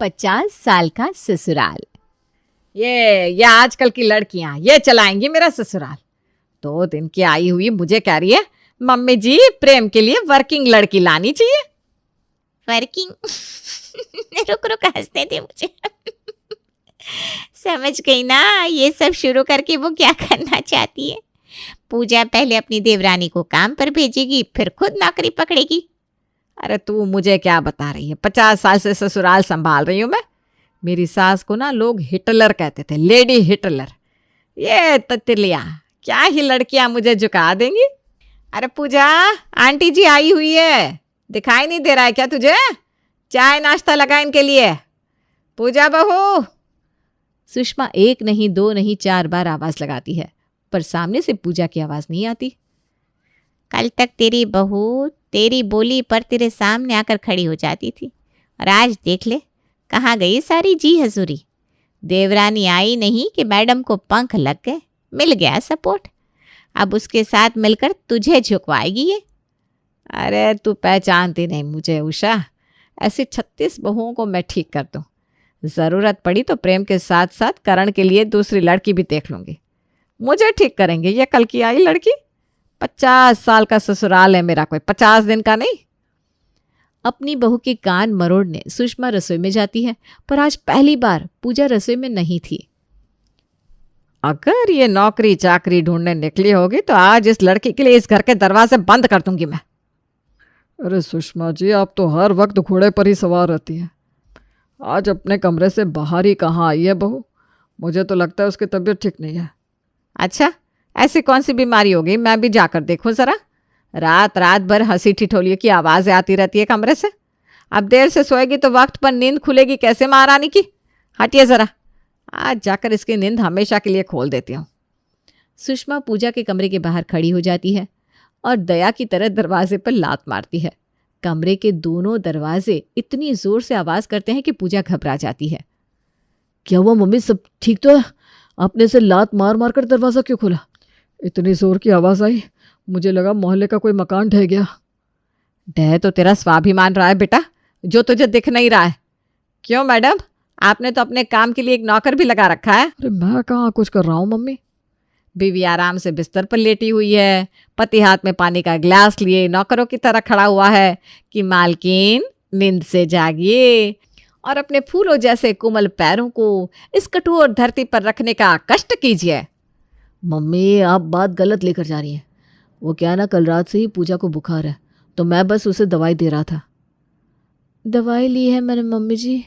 50 साल का ससुराल। ये आजकल की लड़कियां ये चलाएंगी मेरा ससुराल। 2 दिन की आई हुई मुझे कह रही है मम्मी जी प्रेम के लिए वर्किंग लड़की लानी चाहिए। वर्किंग रुक रुक हंसते थे मुझे समझ गई ना, ये सब शुरू करके वो क्या करना चाहती है। पूजा पहले अपनी देवरानी को काम पर भेजेगी, फिर खुद नौकरी पकड़ेगी। अरे तू मुझे क्या बता रही है, 50 साल से ससुराल संभाल रही हूँ मैं। मेरी सास को ना लोग हिटलर कहते थे, लेडी हिटलर। ये तितलियाँ क्या ही लड़कियां मुझे झुका देंगी। अरे पूजा, आंटी जी आई हुई है, दिखाई नहीं दे रहा है क्या तुझे? चाय नाश्ता लगा इनके लिए। पूजा बहू। सुषमा 1 नहीं 2 नहीं 4 बार आवाज लगाती है, पर सामने से पूजा की आवाज नहीं आती। कल तक तेरी बहू तेरी बोली पर तेरे सामने आकर खड़ी हो जाती थी, और आज देख ले कहाँ गई सारी जी हजूरी। देवरानी आई नहीं कि मैडम को पंख लग गए, मिल गया सपोर्ट। अब उसके साथ मिलकर तुझे झुकवाएगी ये। अरे तू पहचानती नहीं मुझे उषा, ऐसी 36 बहुओं को मैं ठीक कर दूं। ज़रूरत पड़ी तो प्रेम के साथ साथ करण के लिए दूसरी लड़की भी देख लूंगी। मुझे ठीक करेंगे ये कल की आई लड़की। 50 साल का ससुराल है मेरा, कोई 50 दिन का नहीं। अपनी बहू के कान मरोड़ने सुषमा रसोई में जाती है, पर आज पहली बार पूजा रसोई में नहीं थी। अगर ये नौकरी चाकरी ढूंढने निकली होगी तो आज इस लड़की के लिए इस घर के दरवाजे बंद कर दूंगी मैं। अरे सुषमा जी, आप तो हर वक्त घोड़े पर ही सवार रहती हैं। आज अपने कमरे से बाहर ही कहाँ आई है बहू? मुझे तो लगता है उसकी तबीयत ठीक नहीं है। अच्छा, ऐसी कौन सी बीमारी होगी, मैं भी जाकर देखूं जरा। रात रात भर हंसी ठिठोलियों की आवाज़ें आती रहती है कमरे से। अब देर से सोएगी तो वक्त पर नींद खुलेगी कैसे महारानी की? हटिए ज़रा, आज जाकर इसकी नींद हमेशा के लिए खोल देती हूँ। सुषमा पूजा के कमरे के बाहर खड़ी हो जाती है और दया की तरह दरवाजे पर लात मारती है। कमरे के दोनों दरवाजे इतनी जोर से आवाज़ करते हैं कि पूजा घबरा जाती है। क्या हुआ मम्मी, सब ठीक तो है? आपने से लात मार मार कर दरवाज़ा क्यों खोला? इतनी जोर की आवाज़ आई, मुझे लगा मोहल्ले का कोई मकान ढह गया। ढह तो तेरा स्वाभिमान रहा है बेटा, जो तुझे दिख नहीं रहा है। क्यों मैडम, आपने तो अपने काम के लिए एक नौकर भी लगा रखा है। अरे मैं कहाँ कुछ कर रहा हूँ मम्मी। बीवी आराम से बिस्तर पर लेटी हुई है, पति हाथ में पानी का गिलास लिए नौकरों की तरह खड़ा हुआ है कि मालकिन नींद से जागिए और अपने फूलों जैसे कोमल पैरों को इस कठोर धरती पर रखने का कष्ट कीजिए। मम्मी आप बात गलत लेकर जा रही हैं। वो क्या ना, कल रात से ही पूजा को बुखार है, तो मैं बस उसे दवाई दे रहा था। दवाई ली है मैंने मम्मी जी,